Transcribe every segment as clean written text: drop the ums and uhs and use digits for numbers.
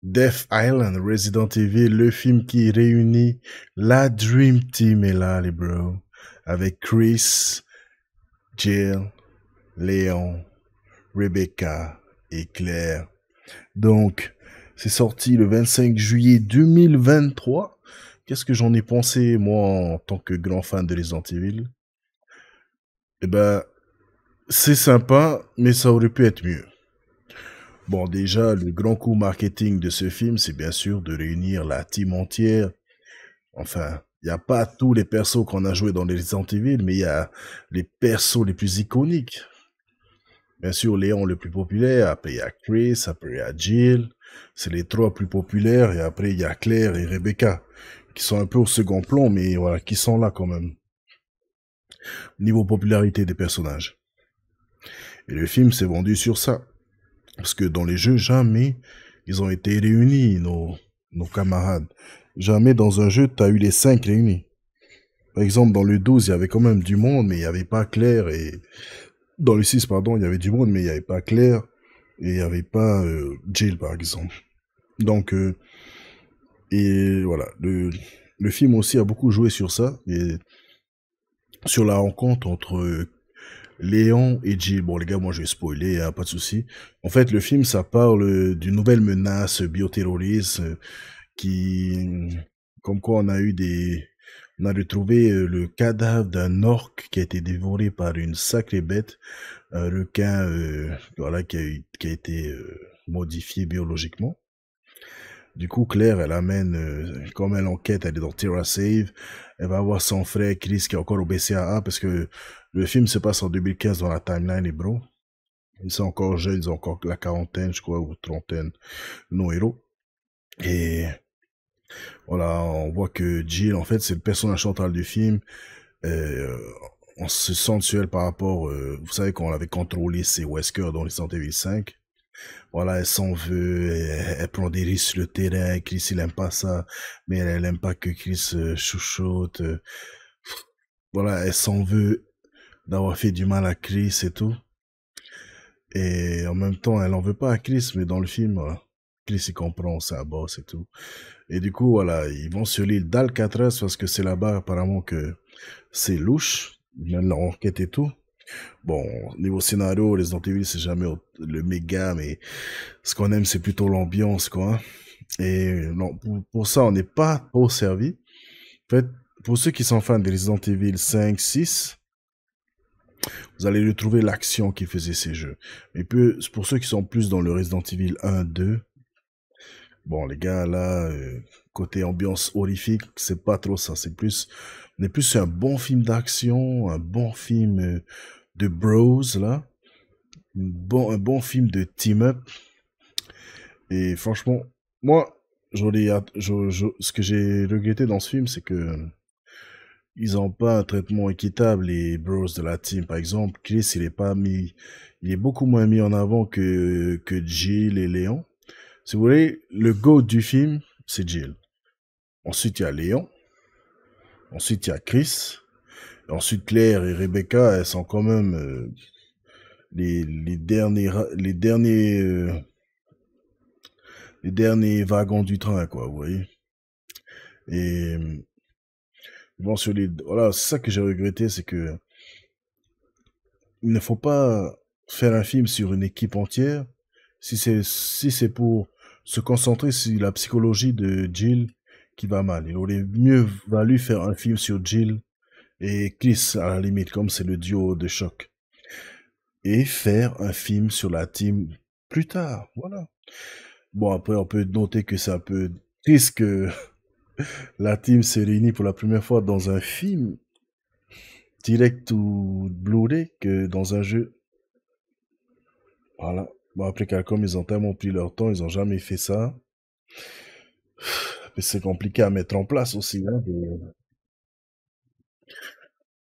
Death Island, Resident Evil, le film qui réunit la Dream Team est là, les bros. Avec Chris, Jill, Léon, Rebecca et Claire. Donc, c'est sorti le 25 juillet 2023. Qu'est-ce que j'en ai pensé, moi, en tant que grand fan de Resident Evil? Eh ben, c'est sympa, mais ça aurait pu être mieux. Bon, déjà, le grand coup marketing de ce film, c'est bien sûr de réunir la team entière. Enfin, il n'y a pas tous les persos qu'on a joués dans les Resident Evil, mais il y a les persos les plus iconiques. Bien sûr, Léon le plus populaire, après il y a Chris, après il y a Jill. C'est les trois plus populaires, et après il y a Claire et Rebecca, qui sont un peu au second plan, mais voilà, qui sont là quand même. Niveau popularité des personnages. Et le film s'est vendu sur ça. Parce que dans les jeux, jamais ils ont été réunis, nos camarades. Jamais dans un jeu, tu as eu les 5 réunis. Par exemple, dans le 12, il y avait quand même du monde, mais il n'y avait pas Claire. Et dans le 6, pardon, il y avait du monde, mais il n'y avait pas Claire. Et il n'y avait pas Jill, par exemple. Donc, et voilà. Le film aussi a beaucoup joué sur ça. Et sur la rencontre entre Léon et Jill. Bon, les gars, moi, je vais spoiler, hein, pas de souci. En fait, le film, ça parle d'une nouvelle menace bioterroriste qui, comme quoi on a retrouvé le cadavre d'un orque qui a été dévoré par une sacrée bête, un requin, voilà, qui a été modifié biologiquement. Du coup, Claire, elle amène, comme elle enquête, elle est dans TerraSave, elle va voir son frère Chris qui est encore au BCAA, parce que le film se passe en 2015 dans la timeline, les bros. Ils sont encore jeunes, ils ont encore la quarantaine, je crois, ou trentaine, nos héros. Et voilà, on voit que Jill, en fait, c'est le personnage central du film. Euh, on se sent sur elle par rapport, vous savez, quand on avait contrôlé ses Wesker dans Resident Evil 5. Voilà, elle s'en veut, elle prend des risques sur le terrain. Chris, il aime pas ça, mais elle aime pas que Chris chouchoute. Voilà, elle s'en veut d'avoir fait du mal à Chris et tout. Et en même temps, elle en veut pas à Chris, mais dans le film, Chris, il comprend, c'est un boss et tout. Et du coup, voilà, ils vont sur l'île d'Alcatraz parce que c'est là-bas apparemment que c'est louche, même leur enquête et tout. Bon, niveau scénario, Resident Evil, c'est jamais le méga, mais ce qu'on aime, c'est plutôt l'ambiance, quoi. Et non, pour ça, on n'est pas trop servi. En fait, pour ceux qui sont fans de Resident Evil 5, 6, vous allez retrouver l'action qui faisait ces jeux. Mais pour ceux qui sont plus dans le Resident Evil 1, 2, bon, les gars, là, côté ambiance horrifique, c'est pas trop ça. On est plus sur un bon film d'action, un bon film de bros, là. Un bon film de team-up. Et franchement, moi, ce que j'ai regretté dans ce film, c'est que ils ont pas un traitement équitable, les bros de la team. Par exemple, Chris, il est beaucoup moins mis en avant que Jill et Léon. Si vous voulez, le GOAT du film, c'est Jill. Ensuite, il y a Léon. Ensuite, il y a Chris. Et ensuite, Claire et Rebecca, elles sont quand même les derniers wagons du train, quoi, vous voyez. Et bon, voilà, c'est ça que j'ai regretté, c'est que il ne faut pas faire un film sur une équipe entière si c'est pour se concentrer sur la psychologie de Jill qui va mal. Il aurait mieux valu faire un film sur Jill et Chris à la limite, comme c'est le duo de choc. Et faire un film sur la team plus tard, voilà. Bon, après, on peut noter que c'est un peu triste que la team s'est réunie pour la première fois dans un film direct ou Blu-ray que dans un jeu. Voilà. Bon, après, Capcom, ils ont tellement pris leur temps, ils ont jamais fait ça. Mais c'est compliqué à mettre en place aussi, hein,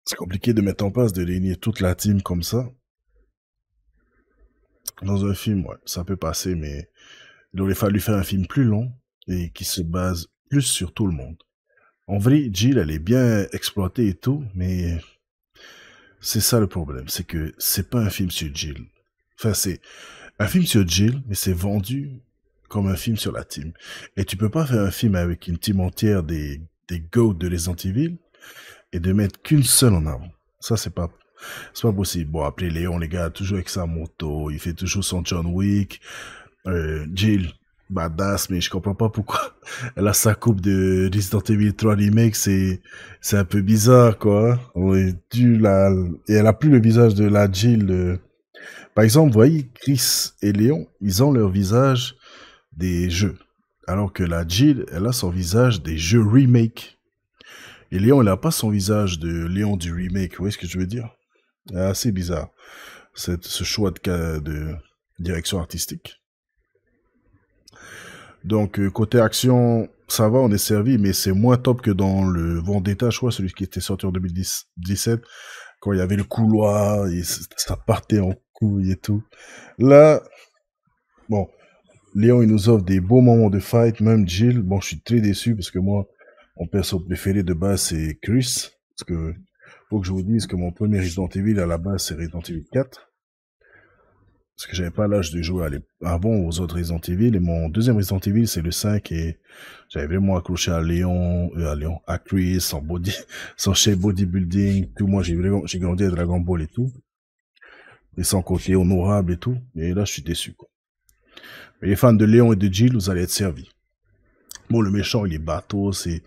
c'est compliqué de mettre en place, de réunir toute la team comme ça. Dans un film, ouais, ça peut passer, mais il aurait fallu faire un film plus long et qui se base plus sur tout le monde. En vrai, Jill, elle est bien exploitée et tout, mais c'est ça le problème, c'est que c'est pas un film sur Jill. Enfin, c'est un film sur Jill, mais c'est vendu comme un film sur la team. Et tu peux pas faire un film avec une team entière des GOAT de Resident Evil et de mettre qu'une seule en avant. Ça, c'est pas possible. Bon, après, Léon, les gars, toujours avec sa moto, il fait toujours son John Wick. Jill, badass, mais je comprends pas pourquoi elle a sa coupe de Resident Evil 3 Remake, c'est un peu bizarre, quoi. Et elle a plus le visage de la Jill. Par exemple, vous voyez, Chris et Léon, ils ont leur visage des jeux. Alors que la Jill, elle a son visage des jeux remake. Et Léon, il a pas son visage de Léon du remake. Vous voyez ce que je veux dire? C'est assez bizarre. Ce choix de direction artistique. Donc, côté action, ça va, on est servi, mais c'est moins top que dans le Vendetta, je crois, celui qui était sorti en 2017, quand il y avait le couloir, et ça partait en couille et tout. Là, bon, Léon, il nous offre des beaux moments de fight, même Jill. Bon, je suis très déçu parce que moi, mon perso préféré de base, c'est Chris. Parce que, faut que je vous dise que mon premier Resident Evil, à la base, c'est Resident Evil 4. Parce que j'avais pas l'âge de jouer avant aux autres Resident Evil. Et mon deuxième Resident Evil, c'est le 5. Et j'avais vraiment accroché à Chris, son body, son shape bodybuilding, tout. Moi, j'ai grandi à Dragon Ball et tout. Et son côté honorable et tout. Et là, je suis déçu, quoi. Mais les fans de Léon et de Jill, vous allez être servis. Bon, le méchant, il est bateau, ses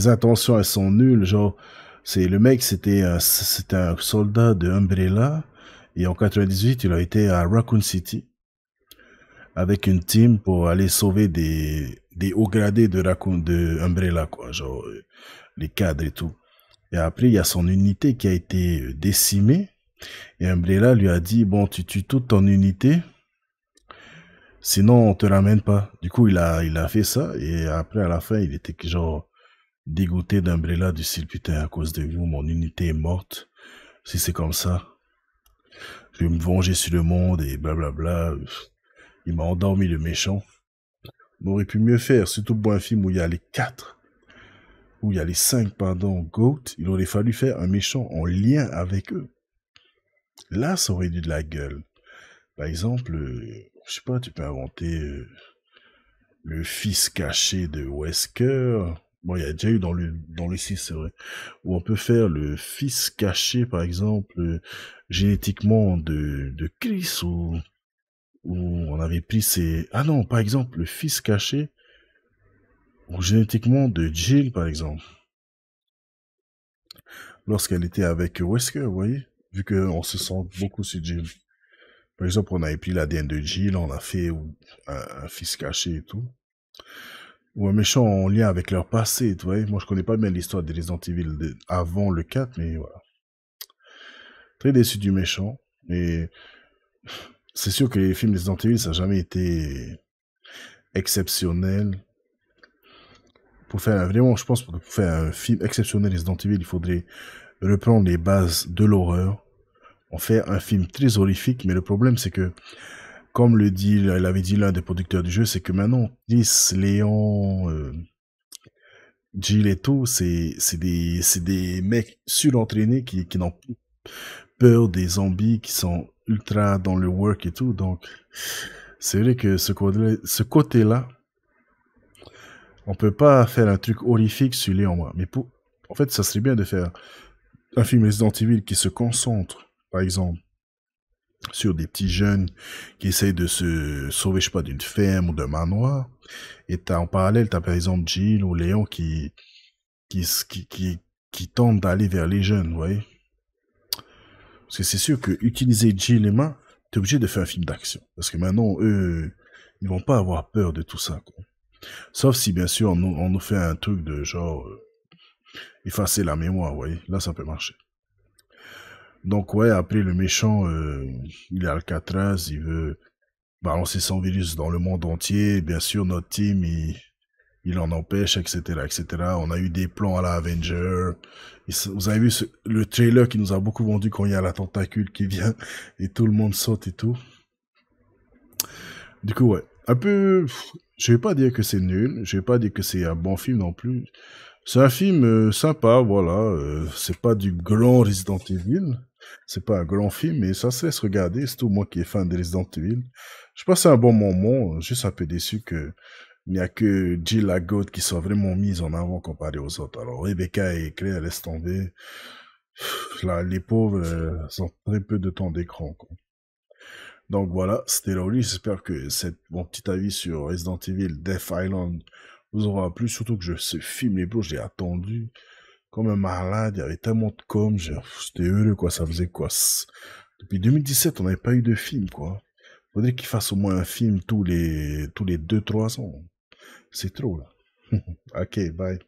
intentions, elles sont nulles, genre, le mec, c'était un soldat de Umbrella, et en 98, il a été à Raccoon City, avec une team pour aller sauver des hauts gradés de Umbrella, quoi, genre, les cadres et tout. Et après, il y a son unité qui a été décimée, et Umbrella lui a dit, bon, tu tues toute ton unité, sinon on te ramène pas. Du coup, il a fait ça, et après, à la fin, il était genre, dégoûté d'Umbrella du style, putain, à cause de vous, mon unité est morte. Si c'est comme ça, je vais me venger sur le monde et blablabla. Il m'a endormi, le méchant. On aurait pu mieux faire, surtout pour un film où il y a où il y a les 5, pardon, GOAT. Il aurait fallu faire un méchant en lien avec eux. Là, ça aurait dû de la gueule. Par exemple, je sais pas, tu peux inventer le fils caché de Wesker. Bon, il y a déjà eu dans le 6, c'est vrai. Où on peut faire le fils caché, par exemple, génétiquement de Chris, ou on avait pris ah non, par exemple, le fils caché, ou génétiquement de Jill, par exemple. Lorsqu'elle était avec Wesker, vous voyez? Vu qu'on se sent beaucoup sur Jill. Par exemple, on avait pris l'ADN de Jill, on a fait un fils caché et tout. Ou un méchant en lien avec leur passé, tu vois. Moi, je connais pas bien l'histoire des Resident Evil avant le 4, mais voilà. Très déçu du méchant. Et c'est sûr que les films Resident Evil, ça n'a jamais été exceptionnel. Pour faire vraiment, je pense, pour faire un film exceptionnel Resident Evil, il faudrait reprendre les bases de l'horreur, en faire un film très horrifique, mais le problème, c'est que, comme l'avait dit l'un des producteurs du jeu, c'est que maintenant, Chris, Léon, Jill et tout, c'est des mecs surentraînés qui n'ont plus peur des zombies, qui sont ultra dans le work et tout. Donc, c'est vrai que ce côté-là, on peut pas faire un truc horrifique sur Léon, moi. Mais en fait, ça serait bien de faire un film Resident Evil qui se concentre, par exemple, sur des petits jeunes qui essayent de se sauver, je sais pas, d'une ferme ou d'un manoir. Et en parallèle, t'as par exemple Jill ou Léon qui tentent d'aller vers les jeunes, vous voyez. Parce que c'est sûr que utiliser Jill et moi, t'es obligé de faire un film d'action. Parce que maintenant, eux, ils vont pas avoir peur de tout ça, quoi. Sauf si, bien sûr, on nous fait un truc de genre, effacer la mémoire, vous voyez. Là, ça peut marcher. Donc, ouais, après, le méchant, il est Alcatraz, il veut balancer son virus dans le monde entier. Bien sûr, notre team, il en empêche, etc., etc. On a eu des plans à la Avenger. Vous avez vu le trailer qui nous a beaucoup vendu quand il y a la tentacule qui vient et tout le monde saute et tout. Du coup, ouais. Un peu, je vais pas dire que c'est nul, je vais pas dire que c'est un bon film non plus. C'est un film sympa, voilà. C'est pas du grand Resident Evil, C'est pas un grand film, mais ça se laisse regarder, surtout moi qui est fan de Resident Evil. Je passais un bon moment, juste un peu déçu que il n'y a que Jill la Goat qui soit vraiment mise en avant comparé aux autres. Alors Rebecca et Claire, laisse tomber. Là, les pauvres, ont très peu de temps d'écran, quoi. Donc voilà, c'était Laurie. J'espère que mon petit avis sur Resident Evil Death Island vous aura plu. Surtout que ce film, les bros, j'ai attendu comme un malade. Il y avait tellement de j'étais heureux, quoi. Ça faisait quoi? Depuis 2017, on n'avait pas eu de film, quoi. Faudrait qu'il fasse au moins un film tous les 2-3 ans. C'est trop, là. Ok, bye.